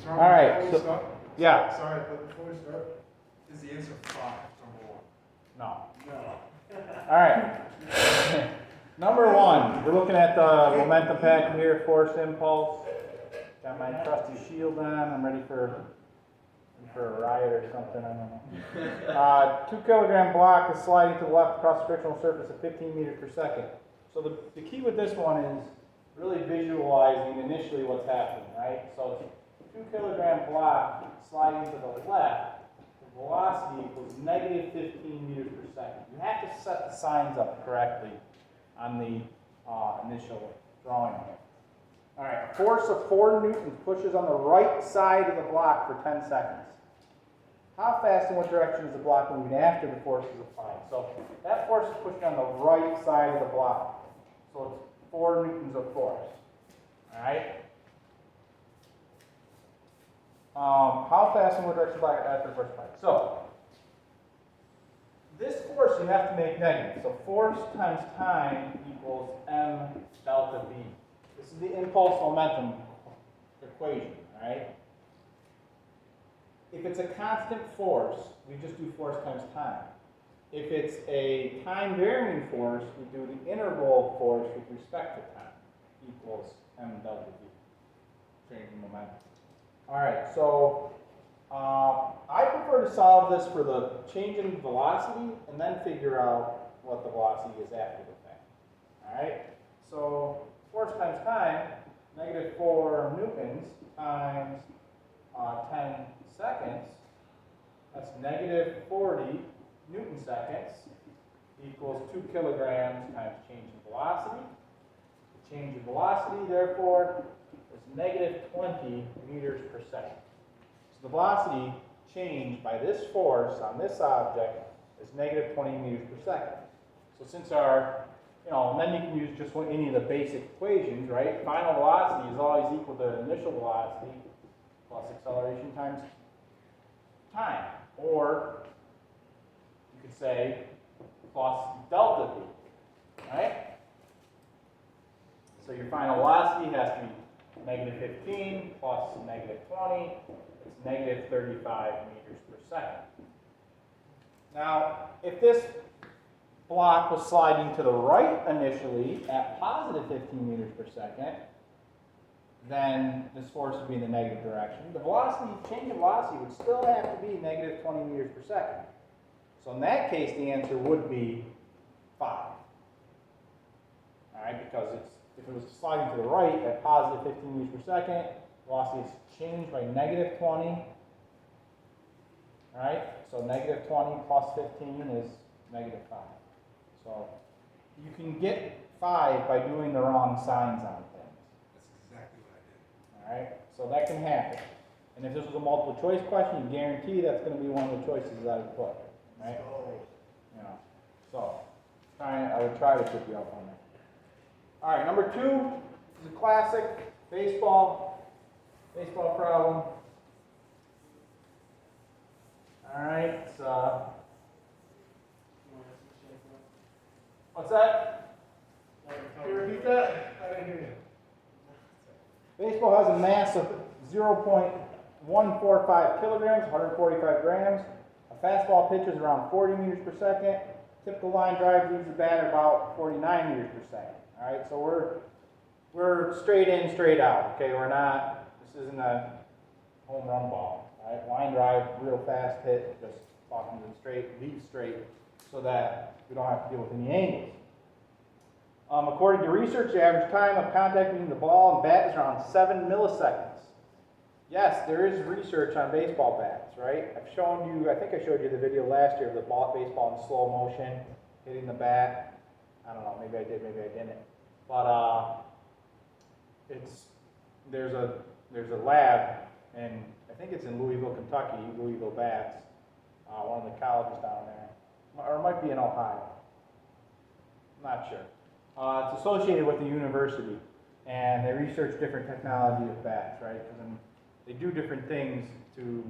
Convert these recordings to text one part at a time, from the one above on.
So All right, before we so- start, yeah. Sorry, but before we start, is the answer 5, number 1? No. No. All right. Number 1, we're looking at the momentum pattern here, force impulse. Got my trusty shield on. I'm ready for a riot or something. I don't know. 2 kilogram block is sliding to the left across the frictional surface at 15 meters per second. So the key with this one is really visualizing initially what's happening, right? So it's a 2 kilogram block sliding to the left. The velocity equals negative 15 meters per second. You have to set the signs up correctly on the initial drawing here. All right, a force of 4 newtons pushes on the right side of the block for 10 seconds. How fast and what direction is the block moving after the force is applied? So that force is pushing on the right side of the block. So it's 4 newtons of force. All right? How fast and what direction is the block after the force is applied? So this force you have to make negative. So force times time equals m delta v. This is the impulse momentum equation, all right? If it's a constant force, we just do force times time. If it's a time varying force, we do the interval force with respect to time equals m delta v, changing momentum. All right, so I prefer to solve this for the change in velocity and then figure out what the velocity is after the fact. All right, so force times time, negative 4 newtons times 10 seconds, that's negative 40 newton seconds equals 2 kilograms times change in velocity. The change in velocity, therefore, is negative 20 meters per second. So the velocity change by this force on this object is negative 20 meters per second. So since our, and then you can use just any of the basic equations, right? Final velocity is always equal to initial velocity plus acceleration times time. Or you could say plus delta v, right? So your final velocity has to be negative 15 plus negative 20. It's negative 35 meters per second. Now, if this block was sliding to the right initially at positive 15 meters per second, then this force would be in the negative direction. The velocity, change in velocity would still have to be negative 20 meters per second. So in that case, the answer would be 5. All right, because if it was sliding to the right at positive 15 meters per second, velocity is changed by negative 20. All right, so negative 20 plus 15 is negative 5. So you can get 5 by doing the wrong signs on things. That's exactly what I did. All right, so that can happen. And if this was a multiple choice question, you guarantee that's going to be one of the choices I would put. Right? So I would try to trip you up on that. All right, number 2 is a classic baseball problem. All right, what's that? Can you repeat that? I didn't hear you. Baseball has a mass of 0.145 kilograms, 145 grams. A fastball pitches around 40 meters per second. Typical line drive leaves the bat at about 49 meters per second. All right, so we're straight in, straight out. Okay, this isn't a home run ball. All right, line drive, real fast hit, just walking in straight, leave straight, so that we don't have to deal with any angles. According to research, the average time of contact between the ball and bat is around 7 milliseconds. Yes, there is research on baseball bats, right? I think I showed you the video last year of the baseball in slow motion, hitting the bat. I don't know, maybe I did, maybe I didn't. But there's a lab, and I think it's in Louisville, Kentucky, Louisville Bats, one of the colleges down there, or it might be in Ohio. I'm not sure. It's associated with the university, and they research different technology of bats, right? Because they do different things to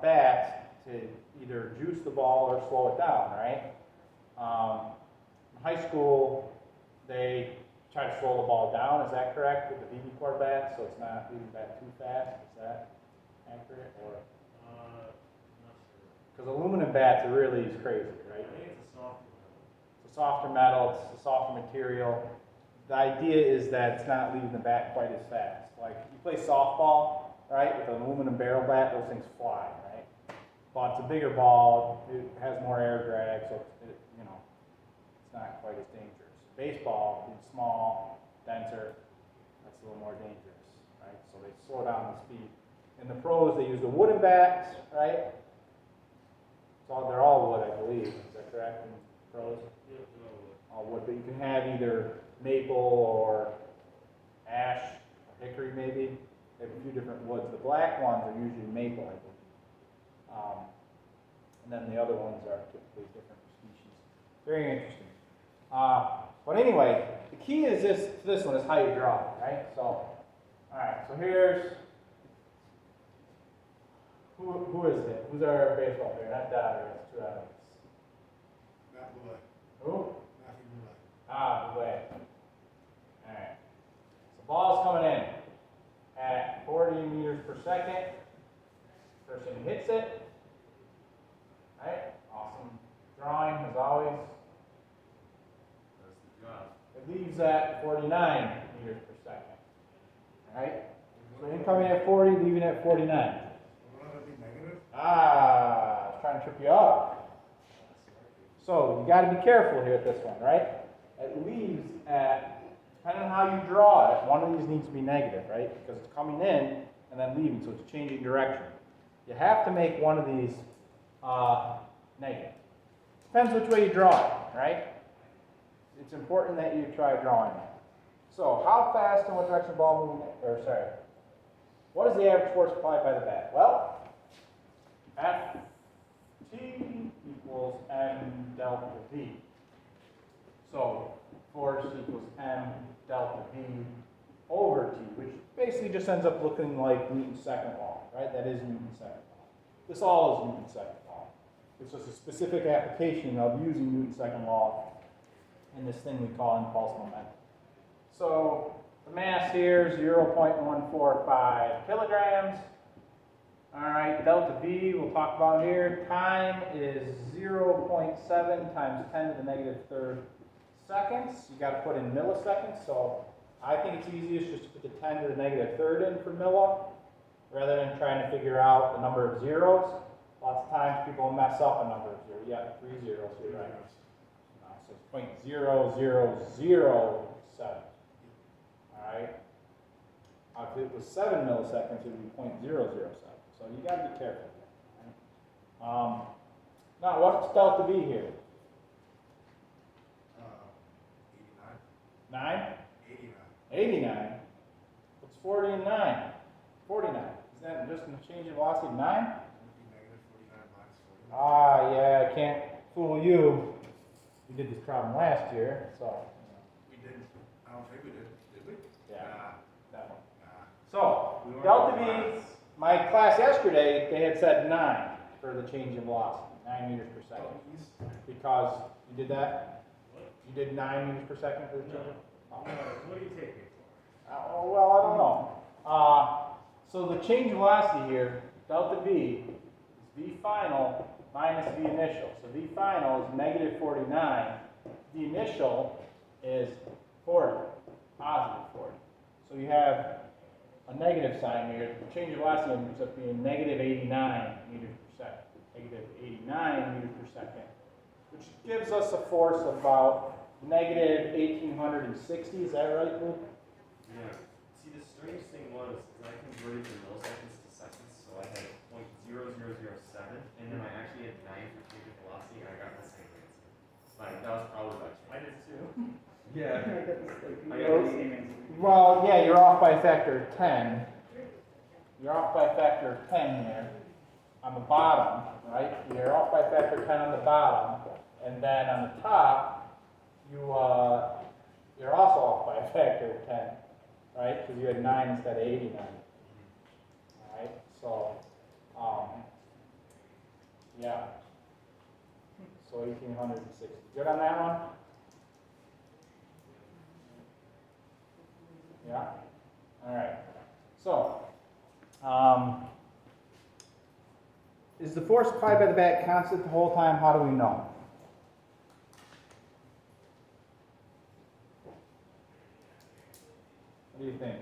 bats to either juice the ball or slow it down, right? In high school, they try to slow the ball down, is that correct, with the BB core bat, so it's not leaving back too fast, is that accurate, or? Not sure. Because aluminum bats are really crazy, right? I think it's a soft one. It's a softer metal, it's a softer material. The idea is that it's not leaving the bat quite as fast. Like, you play softball, right, with an aluminum barrel bat, those things fly, right? But it's a bigger ball, it has more air drag, so it, you know, it's not quite as dangerous. Baseball, being small, denser, that's a little more dangerous, right? So they slow down the speed. In the pros, they use the wooden bats, right? So they're all wood, I believe. Is that correct in pros? Yeah, no wood. All wood, but you can have either maple or ash, or hickory maybe. They have a few different woods. The black ones are usually maple, I believe. And then the other ones are typically different species. Very interesting. But anyway, the key is this one is how you draw it, right? So, all right. So here's who is it? Who's our baseball player? Not Dodder. It's two others. Matt Boulay. Who? Matthew Boulay. Ah, Boulay. All right. So ball's coming in at 40 meters per second. Person hits it. All right. Awesome drawing as always. That's the job. It leaves at 49 meters per second. All right. So incoming at 40, leaving at 49. Wouldn't that be negative? Ah, I was trying to trip you up. So you got to be careful here at this one, right? It leaves at, depending on how you draw it, one of these needs to be negative, right? Because it's coming in and then leaving, so it's changing direction. You have to make one of these negative. Depends which way you draw it, right? It's important that you try drawing it. So how fast and what direction the ball moving, or sorry, what is the average force applied by the bat? Well, Ft equals m delta v. So force equals m delta v over t, which basically just ends up looking like Newton's second law, right? That is Newton's second law. This all is Newton's second law. It's just a specific application of using Newton's second law in this thing we call impulse momentum. So the mass here is 0.145 kilograms. All right, delta V we'll talk about here. Time is 0.7 times 10 to the negative third seconds. You got to put in milliseconds, so I think it's easiest just to put the 10 to the negative third in for milli, rather than trying to figure out the number of zeros. Lots of times people mess up a number of zeros. Yeah, 3 zeros, you're right. So it's 0.0007. All right. If it was 7 milliseconds, it would be 0.007. So you got to be careful. Right? Now, what's delta V here? 89. 9? 89. 89. What's 40 and 9? 49. Is that just a change in velocity of 9? Would be negative 49 minus 49. Ah, yeah, I can't fool you. We did this problem last year, so. We didn't. I don't think we did. Did we? Yeah, that one. Nah. So, We weren't delta in V, class. my class yesterday, they had said 9 for the change in velocity, 9 meters per second. Donkeys. Because you did that? What? You did 9 meters per second for the change? No. What do you take me for? Well, I don't know. So the change in velocity here, delta V, is V final minus V initial. So V final is negative 49. The initial is 40, positive 40. So you have a negative sign here. The change in velocity ends up being negative 89 meters per second. Negative 89 meters per second, which gives us a force of about negative 1860. Is that right, Luke? Yeah. See, the strange thing was, I converted from milliseconds to seconds, so I had 0.0007, and then I actually had 9 for change of velocity, and I got the same answer. Like, that was probably by chance. I did too. Yeah. I got the same answer. Well, yeah, you're off by a factor of 10. You're off by a factor of 10 here on the bottom, right? You're off by a factor of 10 on the bottom, and then on the top, you're also off by a factor of 10, right? Because you had 9 instead of 89. All right, so, yeah. So 1860. Good on that one? Is the force applied by the bat constant the whole time? How do we know? What do you think?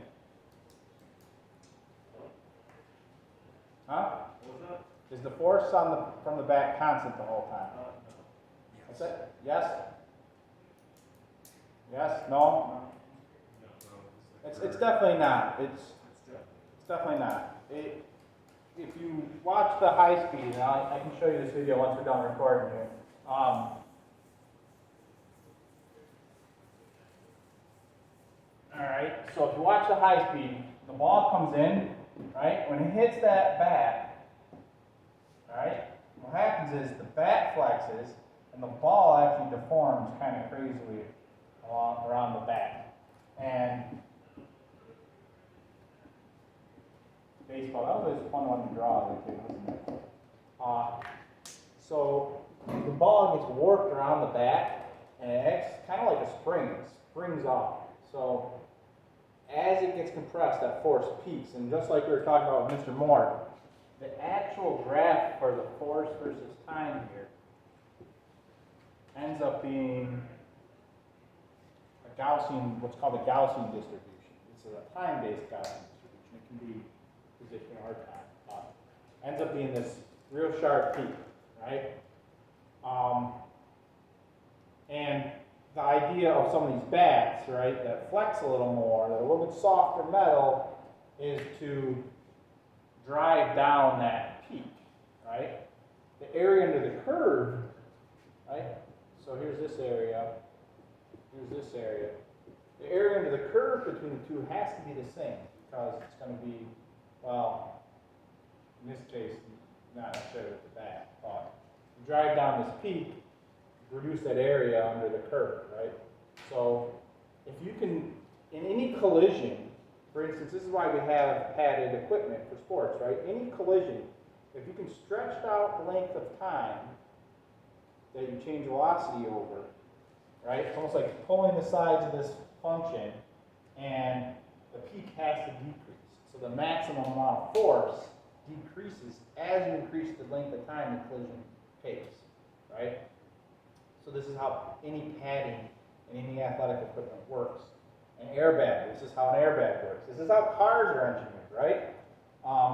Huh? What was that? Is the force from the bat constant the whole time? No. What's it? Yes? Yes? No? No, It's definitely not. It's definitely not. If you watch the high speed, and I can show you this video once we're done recording here. Alright, so if you watch the high speed, the ball comes in, right? When it hits that bat, alright, what happens is the bat flexes and the ball actually deforms kind of crazily around the bat. And baseball, that was always a fun one to draw as a kid, wasn't it? So the ball gets warped around the bat and it acts kind of like a spring. It springs off. So as it gets compressed, that force peaks. And just like we were talking about with Mr. Moore, the actual graph for the force versus time here ends up being a Gaussian, what's called a Gaussian distribution. It's a time-based Gaussian distribution. It can be position or time. Ends up being this real sharp peak, right? And the idea of some of these bats, right, that flex a little more, that are a little bit softer metal, is to drive down that peak, right? The area under the curve, right? So here's this area, here's this area. The area under the curve between the two has to be the same because it's going to be, well, in this case, not necessarily with the bat, but you drive down this peak, reduce that area under the curve, right? So if you can, in any collision, for instance, this is why we have padded equipment for sports, right? Any collision, if you can stretch out the length of time that you change velocity over, right? It's almost like pulling the sides of this function and the peak has to decrease. So the maximum amount of force decreases as you increase the length of time the collision takes, right? So this is how any padding and any athletic equipment works. An airbag, this is how an airbag works. This is how cars are engineered, right?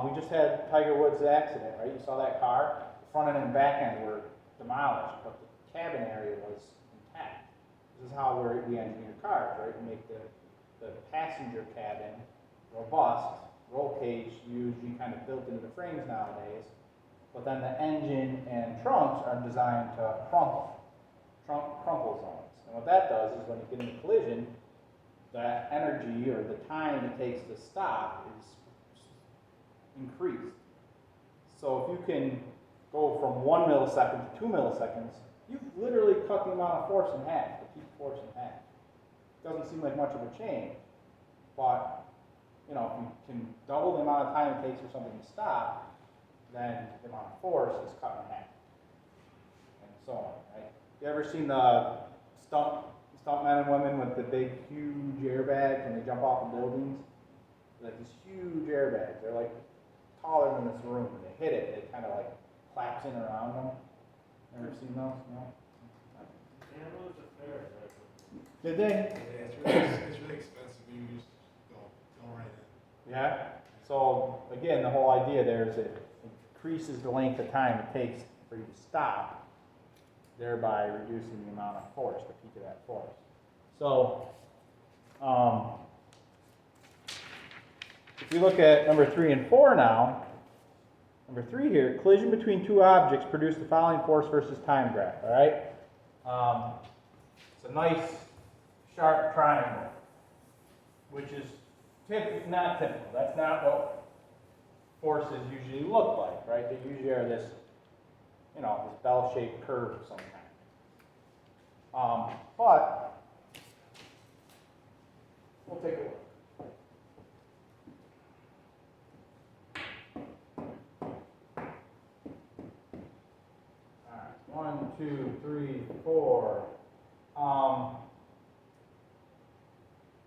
We just had Tiger Woods' accident, right? You saw that car, the front end and back end were demolished, but the cabin area was intact. This is how we engineer cars, right? We make the passenger cabin robust, roll cage usually kind of built into the frames nowadays, but then the engine and trunks are designed to crumple zones. And what that does is when you get into collision, that energy or the time it takes to stop is increased. So if you can go from 1 millisecond to 2 milliseconds, you've literally cut the amount of force in half, the peak force in half. Doesn't seem like much of a change, but you know, if you can double the amount of time it takes for something to stop, then the amount of force is cut in half, and so on, right? You ever seen the stunt men and women with the big, huge airbags when they jump off of buildings? Like these huge airbags. They're like taller than this room. When they hit it, it kind of like claps in around them. Ever seen those? No? Yeah, well, it's a fair, right? Did they? Yeah, it's really expensive. You just go right in. Yeah. So again, the whole idea there is it increases the length of time it takes for you to stop, thereby reducing the amount of force, the peak of that force. So, if you look at number 3 and 4 now, number 3 here, collision between two objects produce the following force versus time graph, all right? It's a nice sharp triangle, which is not typical. That's not what forces usually look like, right? They usually are this, you know, this bell-shaped curve of some kind. But we'll take a look. All right, 1, 2, 3, 4.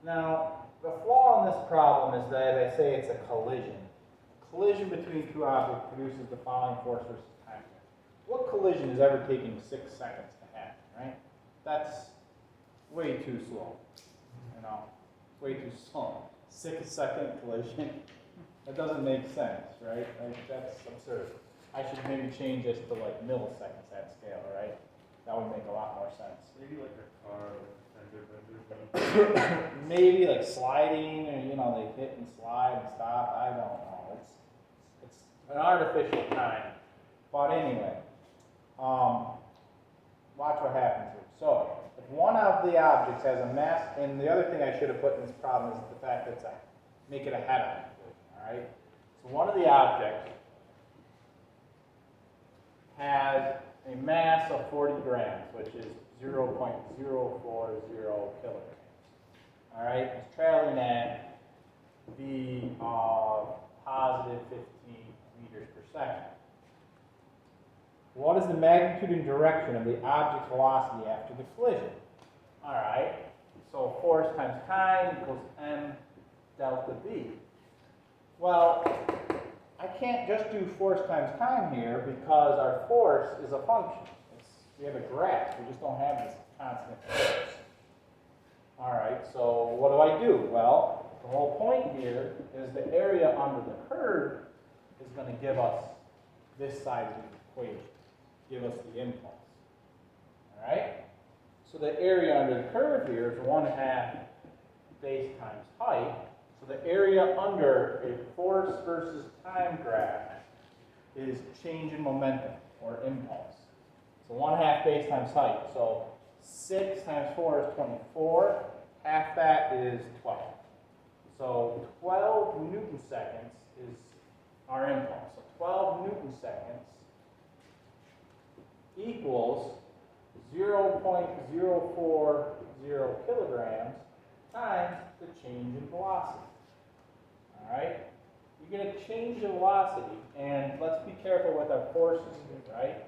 Now, the flaw in this problem is that I say it's a collision. collision between two objects produces the following force versus time. What collision is ever taking 6 seconds to happen, right? That's way too slow. You know, way too slow. 6-second collision. That doesn't make sense, right? Like, that's absurd. I should maybe change this to like milliseconds at scale, right? That would make a lot more sense. Maybe like a car with a fender bender. Maybe like sliding, or you know, they hit and slide and stop. I don't know. It's an artificial time. But anyway, watch what happens here. So if one of the objects has a mass, and the other thing I should have put in this problem is the fact that it's make it a head-on collision. All right. So one of the objects has a mass of 40 grams, which is 0.040 kilograms. All right, it's traveling at the positive 15 meters per second. What is the magnitude and direction of the object's velocity after the collision? All right, so force times time equals m delta v. Well, I can't just do force times time here because our force is a function. We have a graph, we just don't have this constant force. All right, so what do? Well, the whole point here is the area under the curve is going to give us this side of the equation, give us the impulse. All right, so the area under the curve here is 1/2 base times height. So the area under a force versus time graph is change in momentum or impulse. So 1/2 base times height. So 6 times 4 is 24. Half that is 12. So 12 Newton seconds is our impulse. So 12 Newton seconds equals 0.040 kilograms times the change in velocity. All right? You're going to change the velocity, and let's be careful with our forces here, right?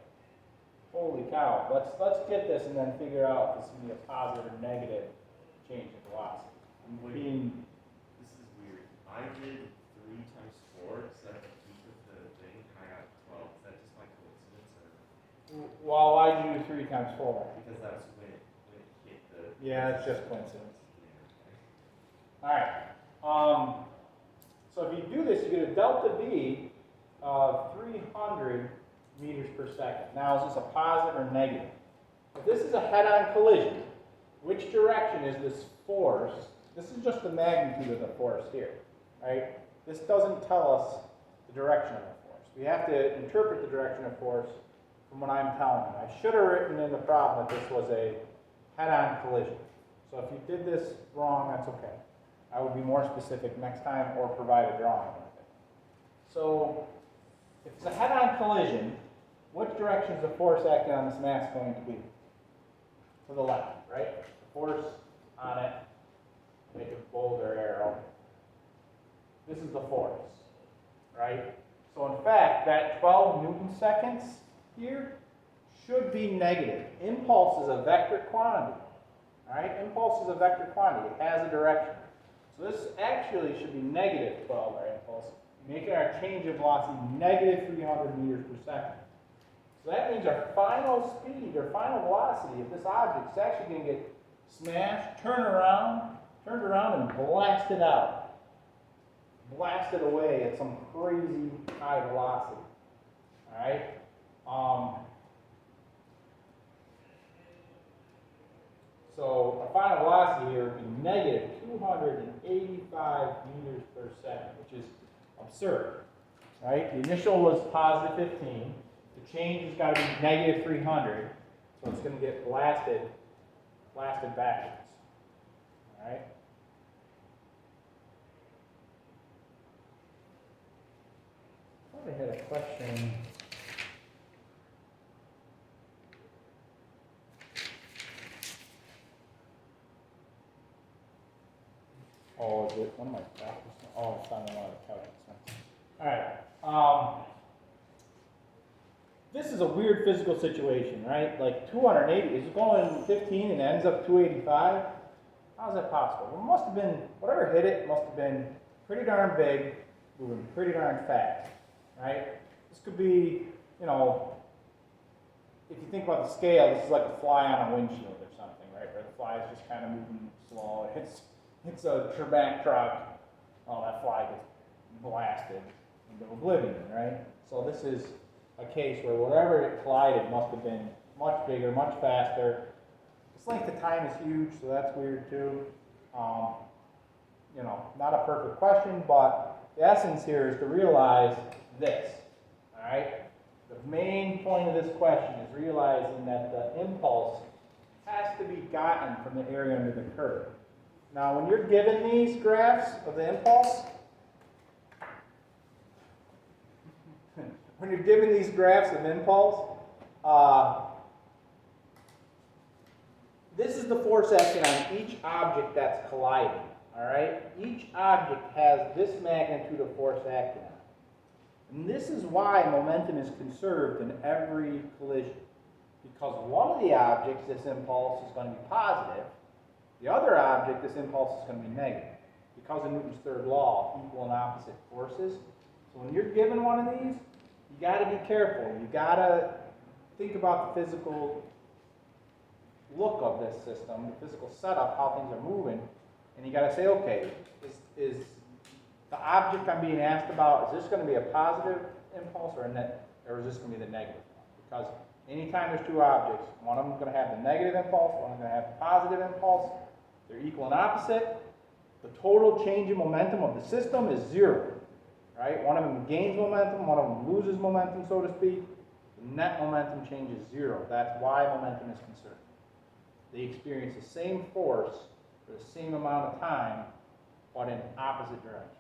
Holy cow. Let's get this and then figure out if this is going to be a positive or negative change in velocity. Wait, this is weird. I did 3 times 4 because at the peak of the thing, I got 12. Is that just by coincidence? Or? Well, why'd you do 3 times 4? Because that was when it hit the... Yeah, it's just coincidence. Yeah, All right. So if you do this, you get a delta V of 300 meters per second. Now, is this a positive or negative? If this is a head-on collision, which direction is this force? This is just the magnitude of the force here, right? This doesn't tell us the direction of the force. We have to interpret the direction of force from what I'm telling you. I should have written in the problem that this was a head-on collision. So if you did this wrong, that's okay. I would be more specific next time or provide a drawing with it. So if it's a head-on collision, which direction is the force acting on this mass going to be? To the left, right? The force on it, make a bolder arrow. This is the force, right? So in fact, that 12 Newton seconds here should be negative. Impulse is a vector quantity, all right? Impulse is a vector quantity. It has a direction. So this actually should be negative 12, our impulse, making our change of velocity negative 300 meters per second. So that means our final speed, or final velocity of this object is actually going to get smashed, turned around, and blasted out. Blasted away at some crazy high velocity. All right? So our final velocity here would be negative 285 meters per second, which is absurd. Right? The initial was positive 15. The change has got to be negative 300, so it's going to get blasted backwards. All right? I thought I had a question. Oh, is it one of my practice? Oh, it's on one of the calculations. All right. This is a weird physical situation, right? Like 280 is going 15 and ends up 285. How is that possible? Well, it must have been, whatever hit it must have been pretty darn big, moving pretty darn fast, right? This could be, you know, if you think about the scale, this is like a fly on a windshield or something, right? Where the fly is just kind of moving slow. It's a Trebek truck. Oh, that fly gets blasted into oblivion, right? So this is a case where wherever it collided must have been much bigger, much faster. This length of time is huge, so that's weird too. You know, not a perfect question, but the essence here is to realize this, all right? The main point of this question is realizing that the impulse has to be gotten from the area under the curve. Now, when you're given these graphs of the impulse, when you're given these graphs of impulse, this is the force action on each object that's colliding, all right? Each object has this magnitude of force acting on it. And this is why momentum is conserved in every collision. Because one of the objects, this impulse, is going to be positive. The other object, this impulse, is going to be negative. Because of Newton's third law, equal and opposite forces. So when you're given one of these, you got to be careful. You got to think about the physical look of this system, the physical setup, how things are moving, and you got to say, okay, is the object I'm being asked about, is this going to be a positive impulse or is this going to be the negative one? Because anytime there's two objects, one of them is going to have the negative impulse, one is going to have the positive impulse. They're equal and opposite. The total change in momentum of the system is zero, right? One of them gains momentum, one of them loses momentum, so to speak. The net momentum change is zero. That's why momentum is conserved. They experience the same force for the same amount of time, but in opposite directions.